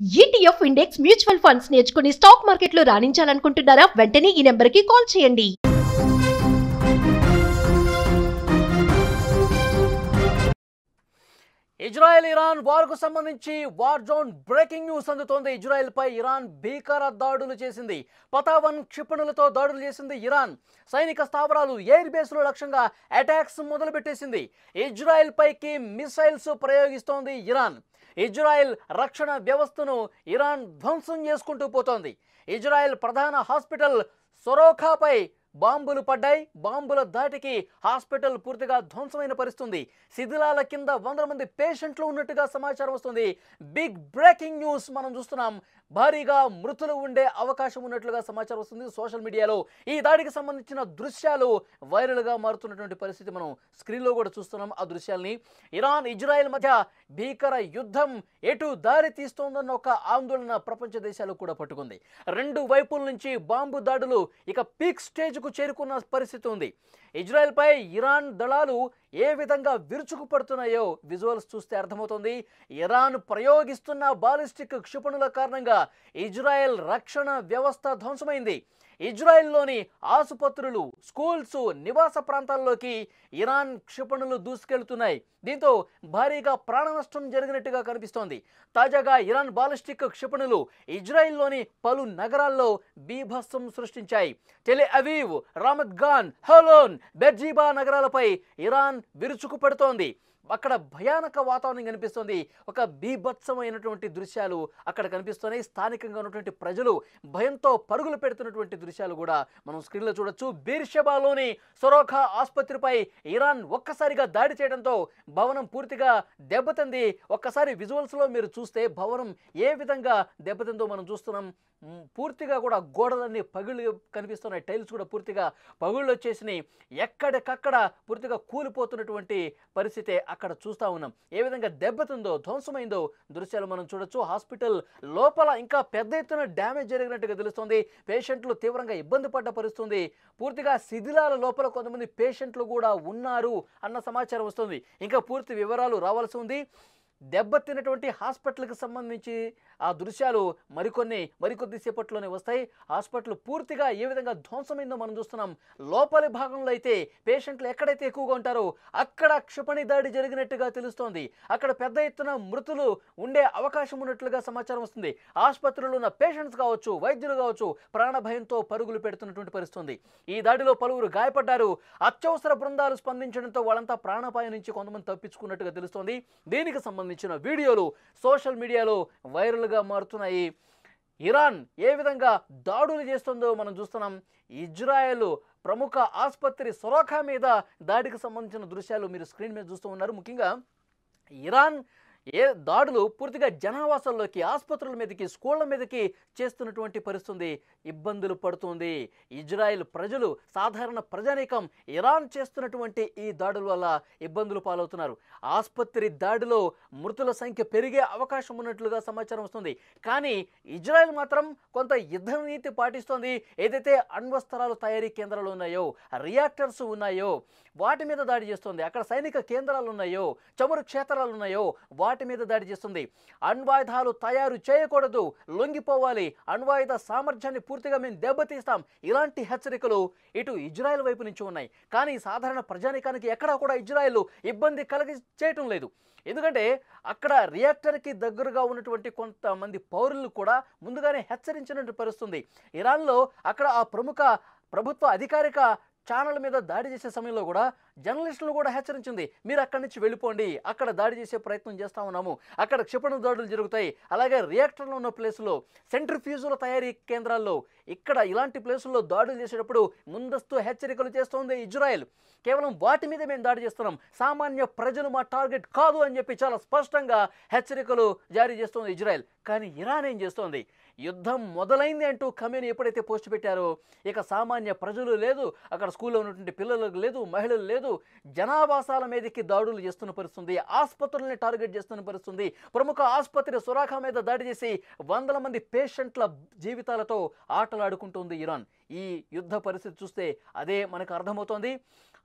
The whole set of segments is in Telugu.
ETF ఇండెక్స్ మ్యూచువల్ ఫండ్స్ నేర్చుకుని స్టాక్ మార్కెట్లో రాణించాలనుకుంటున్నారా? వెంటనే ఈ నెంబర్కి కాల్ చేయండి. ఇజ్రాయెల్ ఇరాన్ వార్కు సంబంధించి వార్ జోన్ బ్రేకింగ్ న్యూస్ అందుతోంది. ఇజ్రాయెల్ పై ఇరాన్ భీకర దాడులు చేసింది. పతావన్ క్షిపణులతో దాడులు చేసింది ఇరాన్. సైనిక స్థావరాలు, ఎయిర్ బేస్లు లక్ష్యంగా అటాక్స్ మొదలుపెట్టేసింది. ఇజ్రాయెల్ పైకి మిసైల్స్ ప్రయోగిస్తోంది ఇరాన్. ఇజ్రాయెల్ రక్షణ వ్యవస్థను ఇరాన్ ధ్వంసం చేసుకుంటూ పోతోంది. ఇజ్రాయెల్ ప్రధాన హాస్పిటల్ సొరోఖాపై బాంబులు పడ్డాయి. బాంబుల దాటికి హాస్పిటల్ పూర్తిగా ధ్వంసమైన పరిస్థితుంది. శిథిలాల కింద 100 మంది పేషెంట్లు ఉన్నట్టుగా సమాచారం వస్తుంది. బిగ్ బ్రేకింగ్ న్యూస్ మనం చూస్తున్నాం. భారీగా మృతులు ఉండే అవకాశం ఉన్నట్లుగా సమాచారం వస్తుంది. సోషల్ మీడియాలో ఈ దాడికి సంబంధించిన దృశ్యాలు వైరల్గా మారుతున్నటువంటి పరిస్థితి మనం స్క్రీన్లో కూడా చూస్తున్నాం. ఆ దృశ్యాల్ని ఇరాన్ ఇజ్రాయెల్ మధ్య భీకర యుద్ధం ఎటు దారి తీస్తోందన్న ఒక ఆందోళన ప్రపంచ దేశాలు కూడా పట్టుకుంది. రెండు వైపుల నుంచి బాంబు దాడులు ఇక పీక్ స్టేజ్కు చేరుకున్న పరిస్థితి ఉంది. ఇజ్రాయెల్పై ఇరాన్ దళాలు ఏ విధంగా విరుచుకుపడుతున్నాయో విజువల్స్ చూస్తే అర్థమవుతుంది. ఇరాన్ ప్రయోగిస్తున్న బాలిస్టిక్ క్షిపణుల కారణంగా ఇజ్రాయెల్ రక్షణ వ్యవస్థ ధ్వంసమైంది. ఇజ్రాయెల్లోని ఆసుపత్రులు, స్కూల్స్, నివాస ప్రాంతాల్లోకి ఇరాన్ క్షిపణులు దూసుకెళ్తున్నాయి. దీంతో భారీగా ప్రాణ నష్టం జరిగినట్టుగా కనిపిస్తోంది. తాజాగా ఇరాన్ బాలిస్టిక్ క్షిపణులు ఇజ్రాయెల్లోని పలు నగరాల్లో బీభత్సం సృష్టించాయి. Tel Aviv, Ramat Gan, Holon, Beersheba నగరాలపై ఇరాన్ విరుచుకుపడుతోంది. అక్కడ భయానక వాతావరణం కనిపిస్తుంది. ఒక బీభత్సమైనటువంటి దృశ్యాలు అక్కడ కనిపిస్తున్నాయి. స్థానికంగా ఉన్నటువంటి ప్రజలు భయంతో పరుగులు పెడుతున్నటువంటి దృశ్యాలు కూడా మనం స్క్రీన్లో చూడొచ్చు. బీర్షెబాలోని సొరోఖా ఆసుపత్రిపై ఇరాన్ ఒక్కసారిగా దాడి చేయడంతో భవనం పూర్తిగా దెబ్బతింది. ఒక్కసారి విజువల్స్లో మీరు చూస్తే భవనం ఏ విధంగా దెబ్బతిందో మనం చూస్తున్నాం. పూర్తిగా కూడా గోడలన్నీ పగుళ్ళు కనిపిస్తున్నాయి. టైల్స్ కూడా పూర్తిగా పగుళ్ళు వచ్చేసినాయి. ఎక్కడికక్కడ పూర్తిగా కూలిపోతున్నటువంటి పరిస్థితి అక్కడ చూస్తూ ఉన్నాం. ఏ విధంగా దెబ్బతిందో, ధ్వంసమైందో దృశ్యాలు మనం చూడొచ్చు. హాస్పిటల్ లోపల ఇంకా పెద్ద ఎత్తున డ్యామేజ్ జరిగినట్టుగా తెలుస్తుంది. పేషెంట్లు తీవ్రంగా ఇబ్బంది పడ్డ పరిస్థితుంది. పూర్తిగా శిథిలాల లోపల కొంతమంది పేషెంట్లు కూడా ఉన్నారు అన్న సమాచారం వస్తుంది. ఇంకా పూర్తి వివరాలు రావాల్సి ఉంది. దెబ్బతిన్నటువంటి హాస్పిటల్కి సంబంధించి ఆ దృశ్యాలు మరికొద్ది సేపట్లోనే వస్తాయి. హాస్పిటల్ పూర్తిగా ఏ విధంగా ధ్వంసమైందో మనం చూస్తున్నాం. లోపలి భాగంలో అయితే పేషెంట్లు ఎక్కడైతే ఎక్కువగా ఉంటారో అక్కడ క్షిపణి దాడి జరిగినట్టుగా తెలుస్తోంది. అక్కడ పెద్ద ఎత్తున మృతులు ఉండే అవకాశం ఉన్నట్లుగా సమాచారం వస్తుంది. ఆసుపత్రిలో ఉన్న పేషెంట్స్ కావచ్చు, వైద్యులు కావచ్చు, ప్రాణ భయంతో పరుగులు పెడుతున్నటువంటి పరిస్థితుంది. ఈ దాడిలో పలువురు గాయపడ్డారు. అత్యవసర బృందాలు స్పందించడంతో వాళ్ళంతా ప్రాణాపాయం నుంచి కొంతమంది తప్పించుకున్నట్టుగా తెలుస్తోంది. దీనికి సంబంధించిన వీడియోలు సోషల్ మీడియాలో వైరల్గా మారుతున్నాయి. ఇరాన్ ఏ విధంగా దాడులు చేస్తుందో మనం చూస్తున్నాం. ఇజ్రాయెల్ ప్రముఖ ఆసుపత్రి సొరోఖా మీద దాడికి సంబంధించిన దృశ్యాలు మీరు స్క్రీన్ మీద చూస్తూ ఉన్నారు. ముఖ్యంగా ఇరాన్ దాడులు పూర్తిగా జనావాసాల్లోకి, ఆసుపత్రుల మీదకి, స్కూళ్ల మీదకి చేస్తున్నటువంటి పరిస్థితి ఇబ్బందులు పడుతుంది. ఇజ్రాయెల్ ప్రజలు, సాధారణ ప్రజానీకం ఇరాన్ చేస్తున్నటువంటి ఈ దాడుల వల్ల ఇబ్బందులు పాలవుతున్నారు. ఆసుపత్రి దాడిలో మృతుల సంఖ్య పెరిగే అవకాశం ఉన్నట్లుగా సమాచారం వస్తుంది. కానీ ఇజ్రాయెల్ మాత్రం కొంత యుద్ధ నీతి పాటిస్తోంది. ఏదైతే అణ్వస్త్రాలు తయారీ కేంద్రాలు ఉన్నాయో, రియాక్టర్స్ ఉన్నాయో వాటి మీద దాడి చేస్తుంది. అక్కడ సైనిక కేంద్రాలు ఉన్నాయో, చమురు క్షేత్రాలు ఉన్నాయో వాటి మీద దాడి చేస్తుంది. అణ్వాయుధాలు తయారు చేయకూడదు, లొంగిపోవాలి, అణ్వాయుధ సామర్థ్యాన్ని పూర్తిగా మేము దెబ్బతీస్తాం, ఇలాంటి హెచ్చరికలు ఇటు ఇజ్రాయెల్ వైపు నుంచి ఉన్నాయి. కానీ సాధారణ ప్రజానీకానికి ఎక్కడా కూడా ఇజ్రాయెల్ ఇబ్బంది చేయటం లేదు. ఎందుకంటే అక్కడ రియాక్టర్కి దగ్గరగా ఉన్నటువంటి కొంతమంది పౌరులు కూడా ముందుగానే హెచ్చరించినట్టు పరిస్థితుంది. ఇరాన్లో అక్కడ ఆ ప్రముఖ ప్రభుత్వ అధికారిక ఛానల్ మీద దాడి చేసే సమయంలో కూడా జర్నలిస్టులు కూడా హెచ్చరించింది, మీరు అక్కడి నుంచి వెళ్ళిపోండి, అక్కడ దాడి చేసే ప్రయత్నం చేస్తూ ఉన్నాము, అక్కడ క్షిపణి దాడులు జరుగుతాయి. అలాగే రియాక్టర్లో ఉన్న ప్లేసులో, సెంట్రిఫ్యూజుల తయారీ కేంద్రాల్లో, ఇక్కడ ఇలాంటి ప్లేసుల్లో దాడులు చేసేటప్పుడు ముందస్తు హెచ్చరికలు చేస్తోంది ఇజ్రాయెల్. కేవలం వాటి మీద మేము దాడి చేస్తున్నాం, సామాన్య ప్రజలు మా టార్గెట్ కాదు అని చెప్పి చాలా స్పష్టంగా హెచ్చరికలు జారీ చేస్తోంది ఇజ్రాయెల్. కానీ ఇరాన్ ఏం చేస్తోంది? యుద్ధం మొదలైంది అంటూ ఖమేనీ ఎప్పుడైతే పోస్ట్ పెట్టారో ఇక సామాన్య ప్రజలు లేదు, అక్కడ స్కూల్లో ఉన్నటువంటి పిల్లలకు లేదు, మహిళలు లేదు, జనావాసాల మీదకి దాడులు చేస్తున్న పరిస్థితుంది. ఆసుపత్రుల్ని టార్గెట్ చేస్తున్న పరిస్థితుంది. ప్రముఖ ఆసుపత్రి సొరాఖా మీద దాడి చేసి 100 మంది పేషెంట్ల జీవితాలతో ఆటలాడుకుంటుంది ఇరాన్. ఈ యుద్ధ పరిస్థితి చూస్తే అదే మనకు అర్థమవుతోంది.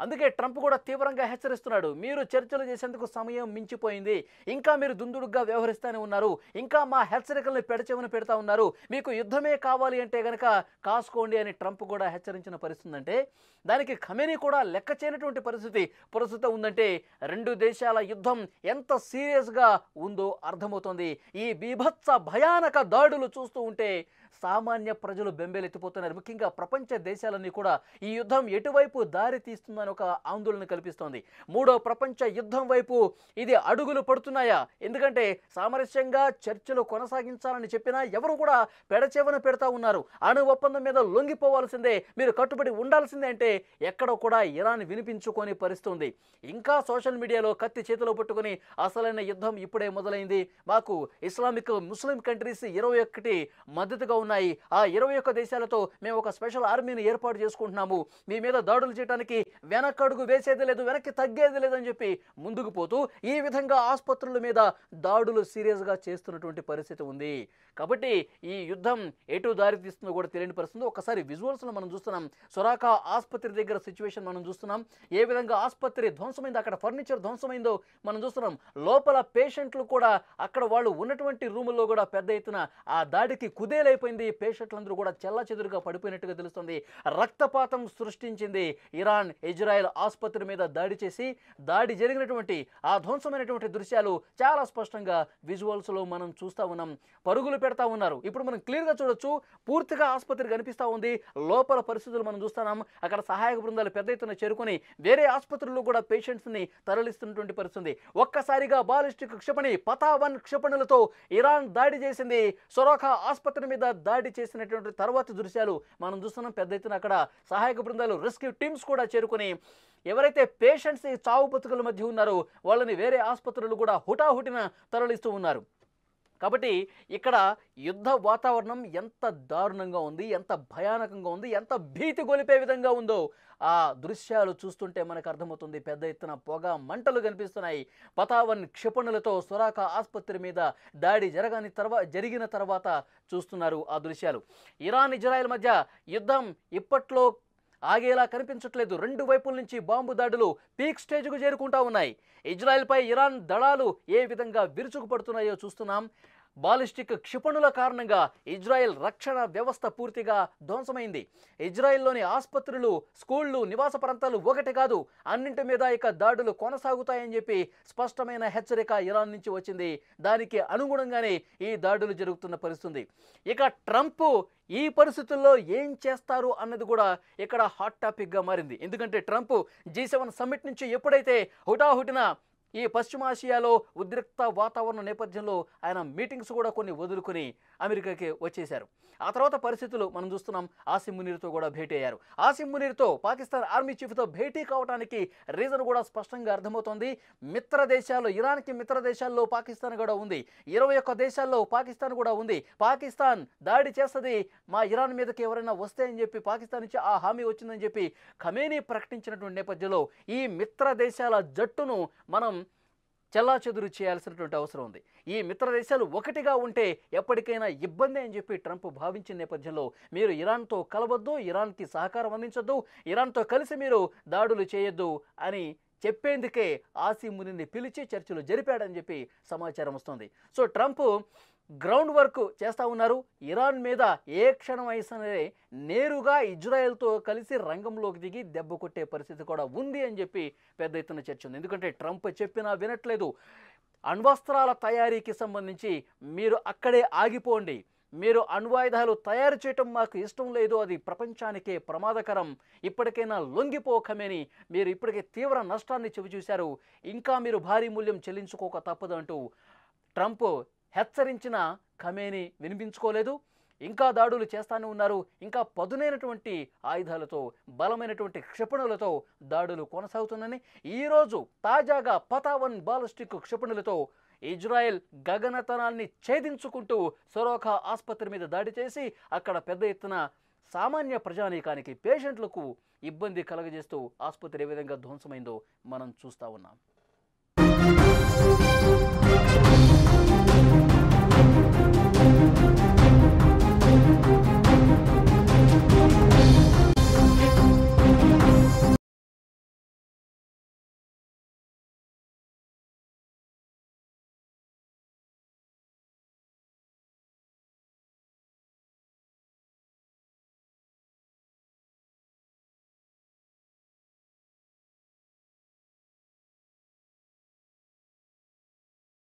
అందుకే ట్రంప్ కూడా తీవ్రంగా హెచ్చరిస్తున్నాడు. మీరు చర్చలు చేసేందుకు సమయం మించిపోయింది, ఇంకా మీరు దుందుడుగ్గా వ్యవహరిస్తూనే ఉన్నారు, ఇంకా మా హెచ్చరికల్ని పెడచెవిన పెడతా ఉన్నారు, మీకు యుద్ధమే కావాలి అంటే గనక కాసుకోండి అని ట్రంప్ కూడా హెచ్చరించిన పరిస్థితి అంటే దానికి ఖమేనీ కూడా లెక్క చేయనటువంటి పరిస్థితి ప్రస్తుతం ఉందంటే రెండు దేశాల యుద్ధం ఎంత సీరియస్గా ఉందో అర్థమవుతోంది. ఈ బీభత్స భయానక దాడులు చూస్తూ ఉంటే సామాన్య ప్రజలు బెంబేలెత్తిపోతున్నారు. ముఖ్యంగా ప్రపంచ దేశాలన్నీ కూడా ఈ యుద్ధం ఎటువైపు దారి తీస్తుందని ఒక ఆందోళన కల్పిస్తోంది. మూడో ప్రపంచ యుద్ధం వైపు ఇది అడుగులు పడుతున్నాయా? ఎందుకంటే సామరస్యంగా చర్చలు కొనసాగించాలని చెప్పినా ఎవరు కూడా పెడచెవన పెడతా ఉన్నారు. అణు ఒప్పందం మీద లొంగిపోవాల్సిందే, మీరు కట్టుబడి ఉండాల్సిందే అంటే ఎక్కడో కూడా ఇరాన్ వినిపించుకొని పరిస్థితుంది. ఇంకా సోషల్ మీడియాలో కత్తి చేతిలో పట్టుకుని అసలైన యుద్ధం ఇప్పుడే మొదలైంది, మాకు ఇస్లామిక్ ముస్లిం కంట్రీస్ 21 మద్దతుగా ఉన్నాయి, ఆ 21 దేశాలతో మేము ఒక స్పెషల్ ఆర్మీని ఏర్పాటు చేసుకుంటున్నాము, మీ మీద దాడులు చేయడానికి వెనకడుగు వేసేది లేదు, వెనక్కి తగ్గేది లేదని చెప్పి ముందుకు పోతూ ఈ విధంగా ఆసుపత్రుల మీద దాడులు సీరియస్గా చేస్తున్నటువంటి పరిస్థితి ఉంది. కాబట్టి ఈ యుద్ధం ఎటు దారి తీస్తుందో కూడా తెలియని పరిస్థితి. ఒకసారి విజువల్స్లో మనం చూస్తున్నాం, సొరాకా ఆసుపత్రి దగ్గర సిచ్యువేషన్ మనం చూస్తున్నాం, ఏ విధంగా ఆసుపత్రి ధ్వంసమైందో, అక్కడ ఫర్నిచర్ ధ్వంసమైందో మనం చూస్తున్నాం. లోపల పేషెంట్లు కూడా అక్కడ వాళ్ళు ఉన్నటువంటి రూముల్లో కూడా పెద్ద ఎత్తున ఆ దాడికి కుదేలైపోయింది. పేషెంట్లందరూ కూడా చెల్లాచెదురుగా పడిపోయినట్టుగా తెలుస్తుంది. రక్తపాతం సృష్టించింది ఇరాన్ ఇజ్రాయెల్ ఆసుపత్రి మీద దాడి చేసి. దాడి జరిగినటువంటి ఆ ధ్వంసమైనటువంటి దృశ్యాలు చాలా స్పష్టంగా విజువల్స్లో మనం చూస్తూ ఉన్నాం. పరుగులు పెడతా ఉన్నారు. ఇప్పుడు మనం క్లియర్గా చూడొచ్చు, పూర్తిగా ఆసుపత్రి కనిపిస్తూ ఉంది. లోపల పరిస్థితులు మనం చూస్తున్నాం. అక్కడ సహాయక బృందాలు పెద్ద ఎత్తున చేరుకొని వేరే ఆసుపత్రుల్లో కూడా పేషెంట్స్ని తరలిస్తున్నటువంటి పరిస్థితి. ఒక్కసారిగా బాలిస్టిక్ క్షిపణి పతావన్ క్షిపణులతో ఇరాన్ దాడి చేసింది. సొరాకా ఆసుపత్రి మీద దాడి చేసినటువంటి తర్వాతి దృశ్యాలు మనం చూస్తున్నాం. పెద్ద ఎత్తున అక్కడ సహాయక బృందాలు, రెస్క్యూ టీమ్స్ కూడా చేరుకొని ఎవరైతే పేషెంట్స్ చావు బతుకుల మధ్య ఉన్నారో వాళ్ళని వేరే ఆసుపత్రులు కూడా హుటాహుటిన తరలిస్తూ ఉన్నారు. కాబట్టి ఇక్కడ యుద్ధ వాతావరణం ఎంత దారుణంగా ఉంది, ఎంత భయానకంగా ఉంది, ఎంత భీతి గొలిపే విధంగా ఉందో ఆ దృశ్యాలు చూస్తుంటే మనకు అర్థమవుతుంది. పెద్ద ఎత్తున పొగ మంటలు కనిపిస్తున్నాయి. పతావన్ క్షిపణులతో సొరాకా ఆసుపత్రి మీద దాడి జరిగిన తర్వాత చూస్తున్నారు ఆ దృశ్యాలు. ఇరాన్ ఇజ్రాయెల్ మధ్య యుద్ధం ఇప్పట్లో ఆగేలా కనిపించట్లేదు. రెండు వైపుల నుంచి బాంబు దాడులు పీక్ స్టేజ్కు చేరుకుంటా ఉన్నాయి. ఇజ్రాయెల్పై ఇరాన్ దళాలు ఏ విధంగా విరుచుకుపడుతున్నాయో చూస్తున్నాం. బాలిస్టిక్ క్షిపణుల కారణంగా ఇజ్రాయెల్ రక్షణ వ్యవస్థ పూర్తిగా ధ్వంసమైంది. ఇజ్రాయెల్లోని ఆసుపత్రులు, స్కూళ్లు, నివాస ప్రాంతాలు ఒకటి కాదు, అన్నింటి మీద ఇక దాడులు కొనసాగుతాయని చెప్పి స్పష్టమైన హెచ్చరిక ఇరాన్ నుంచి వచ్చింది. దానికి అనుగుణంగానే ఈ దాడులు జరుగుతున్న పరిస్థితి. ఇక ట్రంప్ ఈ పరిస్థితుల్లో ఏం చేస్తారు అన్నది కూడా ఇక్కడ హాట్ టాపిక్గా మారింది. ఎందుకంటే ట్రంప్ G7 సమ్మిట్ నుంచి ఎప్పుడైతే హుటాహుటిన ఈ పశ్చిమాసియాలో ఉద్రిక్త వాతావరణం నేపథ్యంలో ఆయన మీటింగ్స్ కూడా కొన్ని వదులుకొని అమెరికాకి వచ్చేశారు. ఆ తర్వాత పరిస్థితులు మనం చూస్తున్నాం. ఆసిమ్ మునీర్తో కూడా భేటీ అయ్యారు. ఆసిమ్ మునీర్తో పాకిస్తాన్ ఆర్మీ చీఫ్తో భేటీ కావడానికి రీజన్ కూడా స్పష్టంగా అర్థమవుతోంది. మిత్ర దేశాలు, ఇరాన్కి మిత్ర దేశాల్లో పాకిస్తాన్ కూడా ఉంది, 21 దేశాల్లో పాకిస్తాన్ కూడా ఉంది. పాకిస్తాన్ దాడి చేస్తుంది మా ఇరాన్ మీదకి ఎవరైనా వస్తే అని చెప్పి పాకిస్తాన్ నుంచి ఆ హామీ వచ్చిందని చెప్పి ఖమేనీ ప్రకటించినటువంటి నేపథ్యంలో ఈ మిత్ర దేశాల జట్టును మనం చెల్లాచెదురు చేయాల్సినటువంటి అవసరం ఉంది. ఈ మిత్ర దేశాలు ఒకటిగా ఉంటే ఎప్పటికైనా ఇబ్బంది అని చెప్పి ట్రంప్ భావించిన నేపథ్యంలో మీరు ఇరాన్తో కలవద్దు, ఇరాన్కి సహకారం అందించొద్దు, ఇరాన్తో కలిసి మీరు దాడులు చేయొద్దు అని చెప్పేందుకే ఆసిమ్ మునీర్ని పిలిచి చర్చలు జరిపాడని చెప్పి సమాచారం వస్తుంది. సో ట్రంప్ గ్రౌండ్ వర్క్ చేస్తూ ఉన్నారు. ఇరాన్ మీద ఏ క్షణం అయిసనే నేరుగా ఇజ్రాయెల్తో కలిసి రంగంలోకి దిగి దెబ్బ కొట్టే పరిస్థితి కూడా ఉంది అని చెప్పి పెద్ద ఎత్తున చర్చ ఉంది. ఎందుకంటే ట్రంప్ చెప్పినా వినట్లేదు. అణ్వస్త్రాల తయారీకి సంబంధించి మీరు అక్కడే ఆగిపోండి, మీరు అణ్వాయుధాలు తయారు చేయటం మాకు ఇష్టం లేదు, అది ప్రపంచానికే ప్రమాదకరం, ఇప్పటికైనా లొంగిపోకమని మీరు ఇప్పటికే తీవ్ర నష్టాన్ని చవిచూశారు, ఇంకా మీరు భారీ మూల్యం చెల్లించుకోక తప్పదు అంటూ ట్రంప్ హెచ్చరించిన ఖమేనీ వినిపించుకోలేదు. ఇంకా దాడులు చేస్తానే ఉన్నారు. ఇంకా పదునైనటువంటి ఆయుధాలతో, బలమైనటువంటి క్షిపణులతో దాడులు కొనసాగుతుందని ఈరోజు తాజాగా పతావన్ బాలిస్టిక్ క్షిపణులతో ఇజ్రాయెల్ గగనతనాన్ని ఛేదించుకుంటూ సొరాకా ఆసుపత్రి మీద దాడి చేసి అక్కడ పెద్ద ఎత్తున సామాన్య ప్రజానీకానికి, పేషెంట్లకు ఇబ్బంది కలగజేస్తూ ఆసుపత్రి ఏ విధంగా ధ్వంసమైందో మనం చూస్తూ ఉన్నాం.